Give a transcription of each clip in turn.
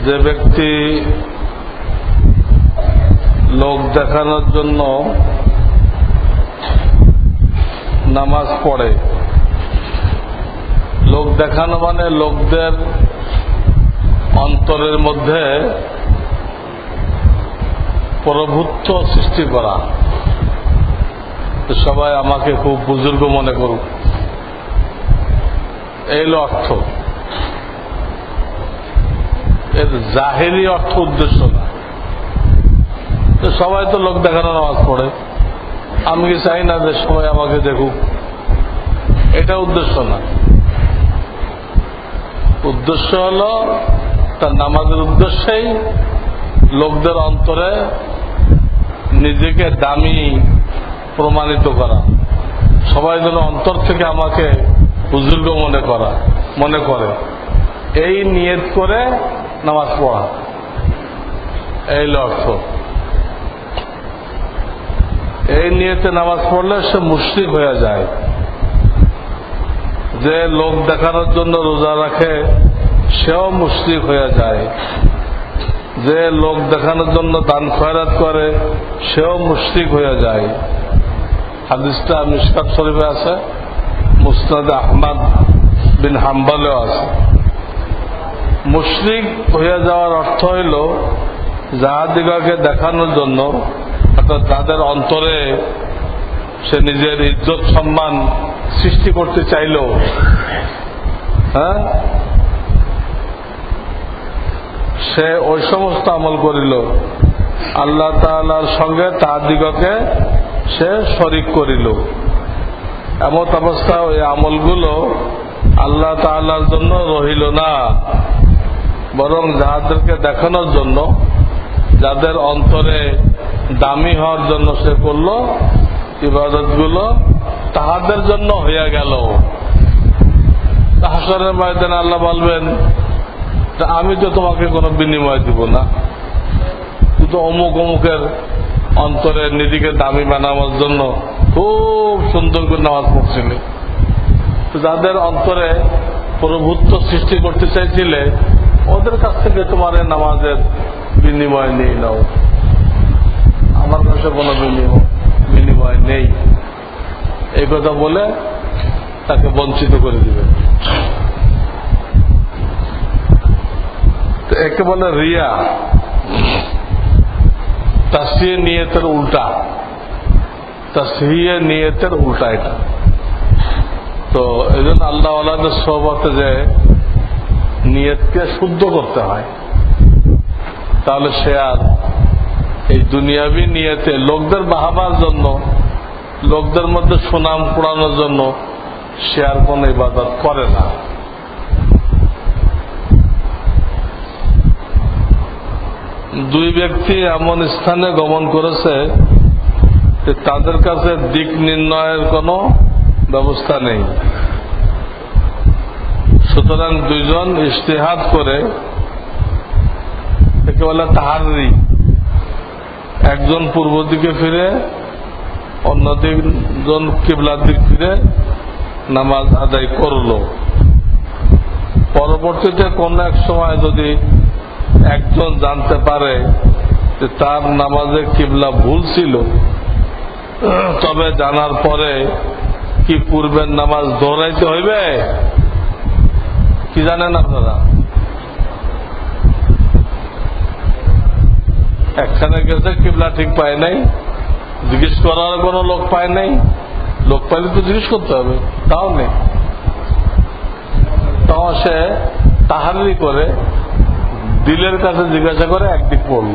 যে ব্যক্তি লোক দেখানোর জন্য নামাজ পড়ে, লোক দেখানো মানে লোকদের অন্তরের মধ্যে প্রভুত্ব সৃষ্টি করা, সবাই আমাকে খুব বুজুর্গ মনে করুক, এই হলো অর্থ। এর জাহেরি অর্থ উদ্দেশ্য না। সবাই তো লোক দেখানো নামাজ পড়ে, আমি কি চাই না যে সবাই আমাকে দেখুক, এটা উদ্দেশ্য না। উদ্দেশ্য হল তার নামাজের উদ্দেশ্যেই লোকদের অন্তরে নিজেকে দামি প্রমাণিত করা, সবাই যেন অন্তর থেকে আমাকে বুজুর্গ মনে করে, এই নিয়ত করে নামাজ পড়া, এই অর্থ। এই নিয়তে নামাজ পড়লে সে মুশরিক হয়ে যায়। যে লোক দেখানোর জন্য রোজা রাখে সেও মুশরিক হয়ে যায়। যে লোক দেখানোর জন্য দান খয়রাত করে সেও মুশরিক হয়ে যায়। হাদিসটা মিশকাত শরীফে আছে, মুসনাদ আহমদ বিন হাম্বলেও আছে। মুশরিক হয়ে যাওয়ার অর্থ হইল যাহাদিগকে দেখানোর জন্য, অর্থাৎ তাদের অন্তরে সে নিজের ইজ্জত সম্মান সৃষ্টি করতে চাইল, সে ওই সমস্ত আমল করিল আল্লাহ তাআলার সঙ্গে তাহাদিগকে সে শরীক করিল। এমত অবস্থা ওই আমলগুলো আল্লাহ তাআলার জন্য রহিল না, বরং যাহাদেরকে দেখানোর জন্য, যাদের অন্তরে দামি হওয়ার জন্য সে করল ইবাদতগুলো, তাহাদের জন্য হইয়া গেল। হাসরের ময়দানে আল্লাহ বলবেন, আমি তো তোমাকে কোনো বিনিময় দিব না, তুই তো অমুক অমুকের অন্তরে নিজেকে দামি বানানোর জন্য খুব সুন্দর করে নামাজ পড়ছিলে। যাদের অন্তরে প্রভুত্ব সৃষ্টি করতে চাইছিলে ওদের কাছ থেকে তোমার নামাজের বিনিময় নিয়ে নাও, আমার কাছে কোনো বিনিময় নেই, এই কথা বলে তাকে বঞ্চিত করে দিবে। একে বলে রিয়া, তাসহিহ নিয়তের উল্টা, তাসহিহ নিয়তের উল্টা এটা। তো এই জন্য আল্লাহ ওয়ালাদের সোহবতে যে নিয়তকে শুদ্ধ করতে হয়, তাহলে সে আর এই দুনিয়াবি নিয়তে লোকদের বাহাবার জন্য, লোকদের মধ্যে সুনাম কুড়ানোর জন্য সে আর কোন ইবাদত করে না। দুই ব্যক্তি এমন স্থানে গমন করেছে যে তাদের কাছে দিক নির্ণয়ের কোনো ব্যবস্থা নেই, সুতরাং দুইজন ইজতিহাদ করে, একে বলে তাহাররি, একজন পূর্ব দিকে ফিরে অন্যজন কিবলার দিক ফিরে নামাজ আদায় করল। পরবর্তীতে কোন এক সময় যদি একজন জানতে পারে যে তার নামাজে কিবলা ভুল ছিল, তবে জানার পরে কি পূর্বের নামাজ দৌড়াইতে হইবে? কি জানেন আপনারা? একখানে গেছে কিবলা ঠিক পায় নাই, জিজ্ঞেস করার কোন লোক পায় নাই, লোক পাইলে তো জিজ্ঞেস করতে হবে, তাও নেই। তাও সে তাহারি করে দিলের কাছে জিজ্ঞাসা করে একদিক পড়ল,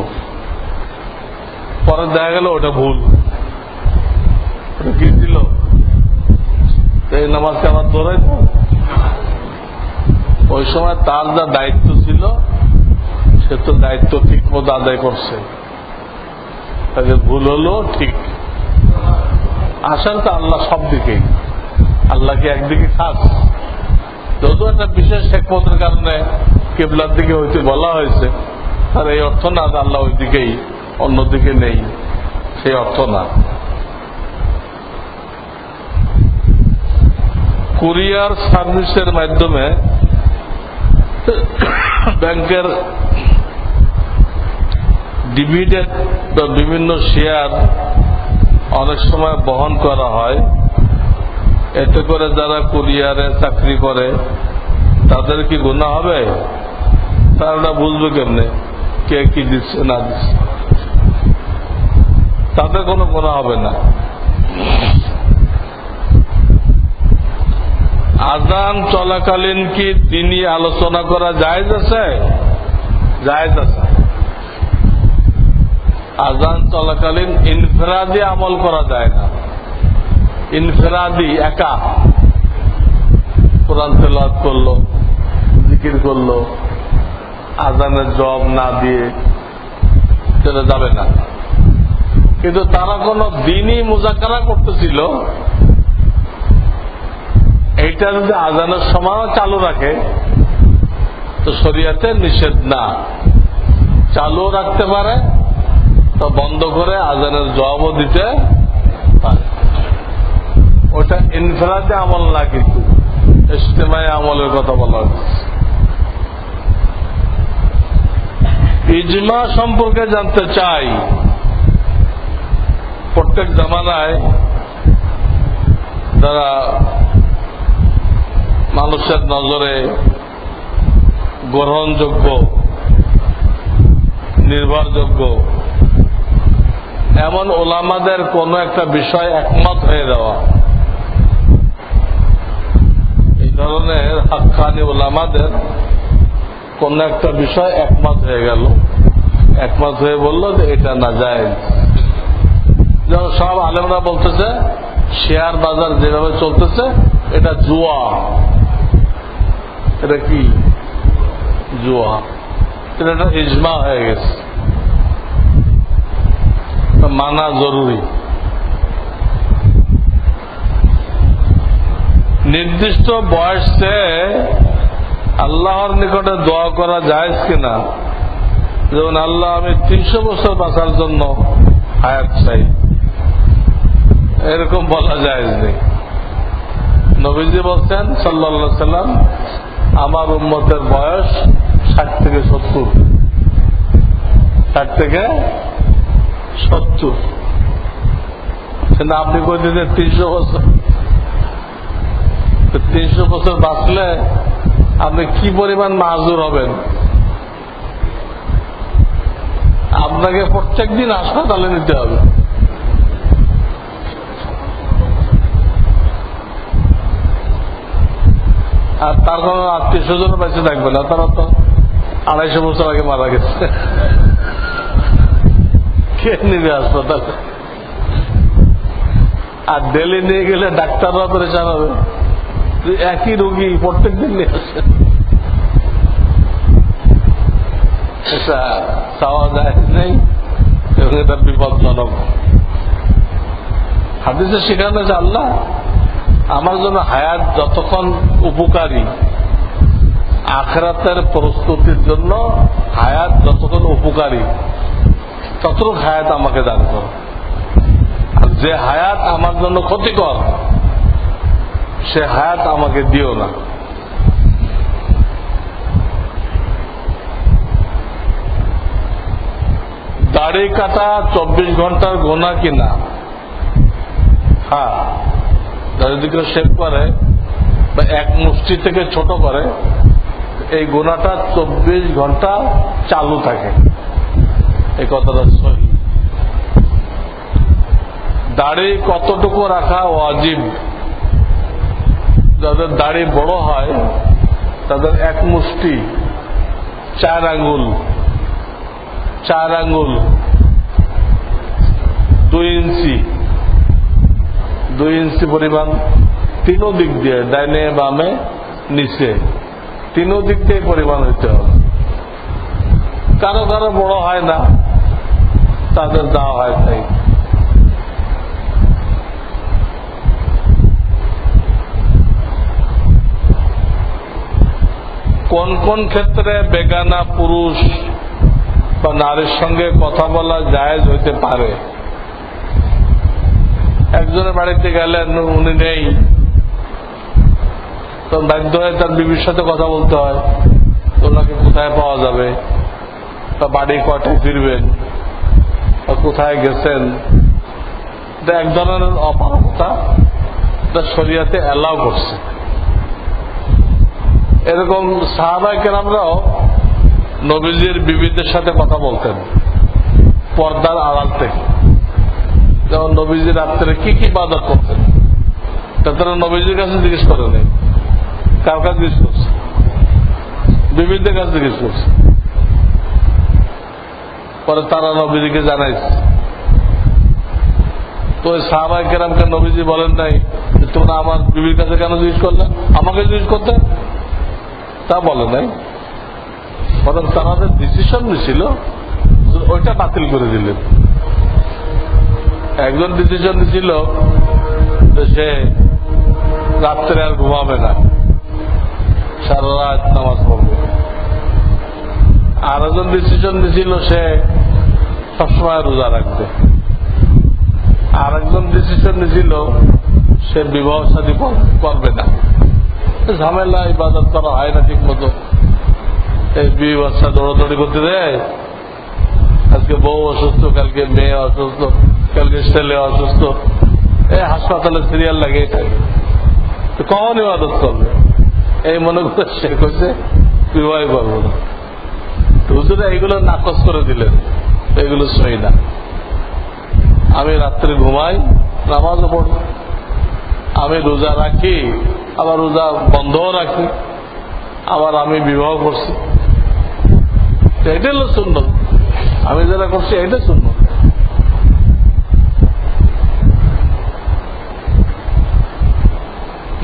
পরে দেখা গেল ওটা ভুল, কি ছিল, এই নামাজকে আমার দৌড়াই তো। ওই সময় তার যা দায়িত্ব ছিল সে তো দায়িত্ব ঠিক মতো আদায় করছে, তাকে ভুল হলো ঠিক। আসলে তো আল্লাহ সব দিকেই, আল্লাহকে একদিকে খাস, যদিও একটা বিশেষ হিকমতের কারণে কিবলার দিকে হইতে বলা হয়েছে, তার এই অর্থ না যে আল্লাহ ওই দিকেই অন্যদিকে নেই, সেই অর্থ না। কুরিয়ার সার্ভিসের মাধ্যমে ব্যাংকের ডিভিডেন্ড বা বিভিন্ন শেয়ার অনেক সময় বহন করা হয়, এতে করে যারা কুরিয়ারে চাকরি করে তাদের কি গুনাহ হবে? তারা বুঝবে কেমনে কে কি দিচ্ছে না দিচ্ছে? তাদের কোনো গুনাহ হবে না। আযান চলাকালীন কি দ্বীনি আলোচনা করা জায়েজ আছে? জায়েজ আছে। আযান চলাকালীন ইনফিরাদি আমল করা যায় না। ইনফিরাদি একা কোরআন তেলাওয়াত করলো, জিকির করলো, আযানের জবাব না দিয়ে সেটা যাবে না। কিন্তু তারা কোন দ্বীনি মুযাকারা করতেছিল, এইটা যদি আযানের সময়ও চালু রাখে তো শরীয়তে নিষেধ না। চালু রাখতে পারে, তো বন্ধ করে আযানের জবাবও দিতে পারে। ওটা ইনফিরাদি আমল না, কিন্তু ইজতিমাই আমলের কথা বলা হচ্ছে। ইজমা সম্পর্কে জানতে চাই। প্রত্যেক জামানায় যারা মানুষের নজরে গ্রহণযোগ্য, নির্ভরযোগ্য এমন ওলামাদের কোন একটা বিষয় একমত হয়ে যাওয়া, এই ধরনের হাক্কানি ওলামাদের কোন একটা বিষয় একমত হয়ে গেল, একমত হয়ে বলল যে এটা নাজায়েজ। যেমন সব আলেমরা বলতেছে শেয়ার বাজার যেভাবে চলতেছে এটা জুয়া। এটা কি? জুয়া। এটা একটা ইজমা হয়ে গেছে, মানা জরুরি। নির্দিষ্ট বয়সে আল্লাহর নিকটে দোয়া করা জায়েজ কিনা? যেমন আল্লাহ আমি 300 বছর বাঁচার জন্য হায়াত চাই, এরকম বলা জায়েজ নেই। নবীজি বলছেন সাল্লাল্লাহু আলাইহি সাল্লাম, আমার উম্মতের বয়স 60 থেকে 70। 60 থেকে 70। কিন্তু আপনি কই দিলেন 300 বছর। 300 বছর বাঁচলে আপনি কি পরিমাণ মাযুর হবেন? আপনাকে প্রত্যেক দিন হাসপাতালে নিতে হবে। আর তার কোনো আত্মীয় স্বজন বেঁচে থাকবে না, তারা তো 250 বছর আগে মারা গেছে। কে নিবে হাসপাতালে? আর ডেলি নিয়ে গেলে ডাক্তাররা পরেশান হবে, একই রোগী প্রত্যেক দিন নিয়ে আসে। এটা চাওয়া যায় নেই এবং এটা বিপজ্জনক। হাদিসে শেখানো যে আল্লাহ আমার জন্য হায়াত যতক্ষণ উপকারী, আখিরাতের প্রস্তুতির জন্য হায়াত যতক্ষণ উপকারী ততটুকু হায়াত আমাকে দান করো, আর যে হায়াত আমার জন্য ক্ষতিকর সে হায়াত আমাকে দিও না। দাড়ি কাটা 24 ঘন্টার গোনা কিনা? হ্যাঁ, যদি কেউ শেভ করে বা এক মুষ্টি থেকে ছোট করে, এই গোনাটা 24 ঘন্টা চালু থাকে। এই কথাটা সহি। দাড়ি কতটুকু রাখা ওয়াজিব? যাদের দাড়ি বড় হয় তাদের এক মুষ্টি 4 আঙ্গুল 2 ইঞ্চি 2 ইঞ্চি পরিমাণ, তিনও দিক দিয়ে, ডাইনে বামে নিচে, তিনও দিক দিয়ে পরিমাণ হইতে হবে। কারো কারো বড় হয় না, তাদের দেওয়া হয় তাই। কোন কোন ক্ষেত্রে বেগানা পুরুষ বা নারীর সঙ্গে কথা বলা জায়েজ হইতে পারে? একজনের বাড়িতে গেলেন, উনি নেই, তো বাধ্য হয়ে তার বিবির সাথে কথা বলতে হয়। ওনাকে কোথায় পাওয়া যাবে, বা বাড়ি কয়টায় ফিরবেন, কোথায় গেছেন, এটা এক ধরনের অপারগতা, এটা শরিয়াতে অ্যালাউ করছে। এরকম সাহাবায়ে কেরামরাও নবীজির বিবিদের সাথে কথা বলতেন পর্দার আড়াল থেকে। যেমন নবীজি রাত্রে কি কি ইবাদত করতেন, তারা নবীজির কাছে জিজ্ঞেস করে নেই, কার কাছে জিজ্ঞেস করছে? বিবিদের কাছে জিজ্ঞেস করছে। পরে তারা নবীজিকে জানাইছে। তো ওই সাহাবায়ে কেরামকে নবীজি বলেন নাই তোমরা আমার বিবির কাছে কেন জিজ্ঞেস করলে, আমাকে জিজ্ঞেস করতে? তা বলে নাই, বরং তাদের ডিসিশন নিয়েছিল, ওইটা বাতিল করে দিলেন। একজন ডিসিশন নিয়েছিল যে সে রাত্রে আর ঘুমাবে না, সারা রাত নামাজ পড়বে। আর একজন ডিসিশন নিয়েছিল সে সবসময় রোজা রাখবে। আর একজন ডিসিশন নিয়েছিল সে বিবাহ শাদী করবে না। ঝামেলা, ইবাদত করা হয় না ঠিক মতো, এই বিয়ে বাচ্চা দৌড়াদৌড়ি করতে দেয়। আজকে বউ অসুস্থ, কালকে মেয়ে অসুস্থ, কালকে ছেলে অসুস্থ, এই হাসপাতালে সিরিয়াল লাগিয়ে থাকে। কখন ইবাদত করবে এই মনে করে সে করছে বিবাহ করবো না। হুজুরা এইগুলো নাকচ করে দিলেন, এগুলো সই না। আমি রাত্রে ঘুমাই, নামাজও পড়ি, আমি রোজা রাখি, আবার রোজা বন্ধও রাখি, আবার আমি বিবাহ করছি, এটাই হলো সুন্নত। আমি যারা করছি এটা সুন্নত।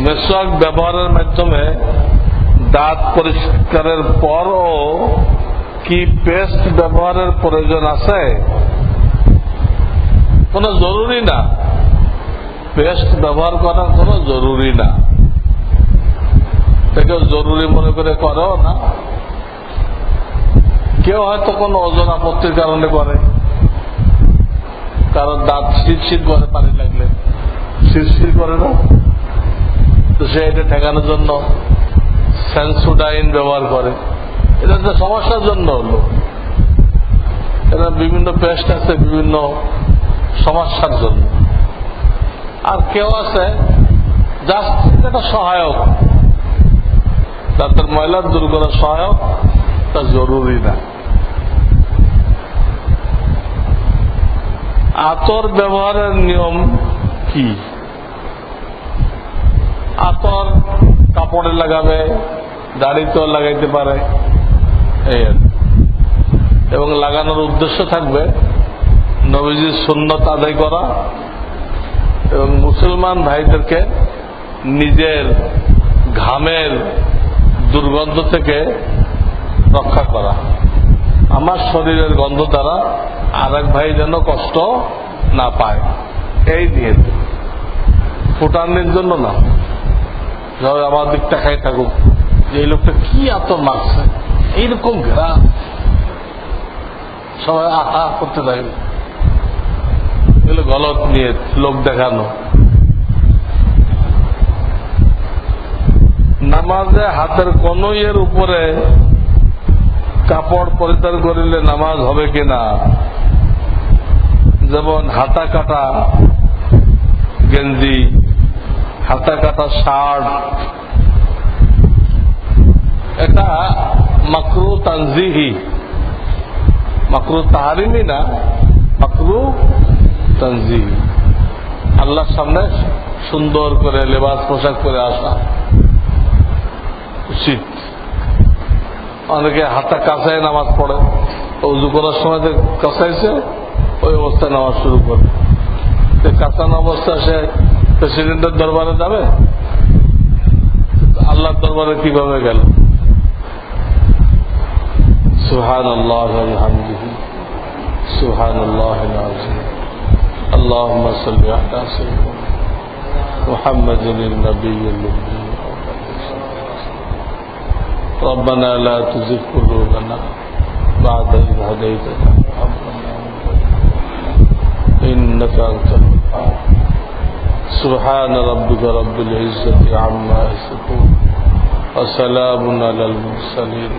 মেসওয়াক ব্যবহারের মাধ্যমে দাঁত পরিষ্কারের পরও কি পেস্ট ব্যবহারের প্রয়োজন আছে? কোনো জরুরি না, পেস্ট ব্যবহার করা কোনো জরুরি না। কেউ জরুরি মনে করে করেও না। কেউ হয়তো কোনো ওজন আপত্তির কারণে করে, কারণ দাঁত শিরশির করে, পানি লাগলে শিরশির করে না, তো সে এটা ঠেকানোর জন্য সেন্সোডাইন ব্যবহার করে। এটা একটা সমস্যার জন্য হলো। এটা বিভিন্ন পেস্ট আছে বিভিন্ন সমস্যার জন্য। আর কেউ আছে জাস্ট এটা সহায়ক, দাঁতের ময়লা দূর করা সহায়ক, তা জরুরি না। আতর ব্যবহারের নিয়ম কি? আতর কাপড়ে লাগাবে, দাড়িতেও লাগাইতে পারে, এবং লাগানোর উদ্দেশ্য থাকবে নবীজির সুন্নত আদায় করা এবং মুসলমান ভাইদেরকে নিজের ঘামের দুর্গন্ধ থেকে রক্ষা করা। আমার শরীরের গন্ধ দ্বারা আর এক ভাই যেন কষ্ট না পায়, এই নিয়ে, ফুটানোর জন্য না। আমার দিক তাকাই থাকুক যে এই লোকটা কি আতর মাখছে, এইরকম ঘেরা, সবাই আহা করতে থাকে, এগুলো গলত নিয়ে লোক দেখানো। নামাজে হাতের কনুইয়ের উপরে কাপড় পরিধান করিলে নামাজ হবে কিনা? যেমন হাতা কাটা গেঞ্জি, হাতা কাটা শার্ট, এটা মাকরু তানজিহি, মাকরু তাহারিমি না, মাকরু তানজিহি। আল্লাহর সামনে সুন্দর করে লেবাস পোশাক করে আসা উচিত। অনেকে হাতা কাঁচায় নামাজ পড়ে, উজু করার সময় কাঁচাইছে ওই অবস্থায় নামাজ শুরু করে। কাঁচানো অবস্থা সে প্রেসিডেন্টের দরবারে যাবে, আল্লাহর দরবারে কিভাবে গেল? সুবহানাল্লাহ ওয়া বিহামদিহি সুবহানাল্লাহিল আযীম। اللهم صل على سيدنا محمد النبي الأمي. ربنا لا تزغ قلوبنا بعد إذ هديتنا وهب لنا من لدنك إنك أنت الوهاب. سبحان ربك رب العزة عما يصفون وسلام على المرسلين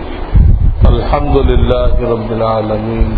الحمد لله رب العالمين.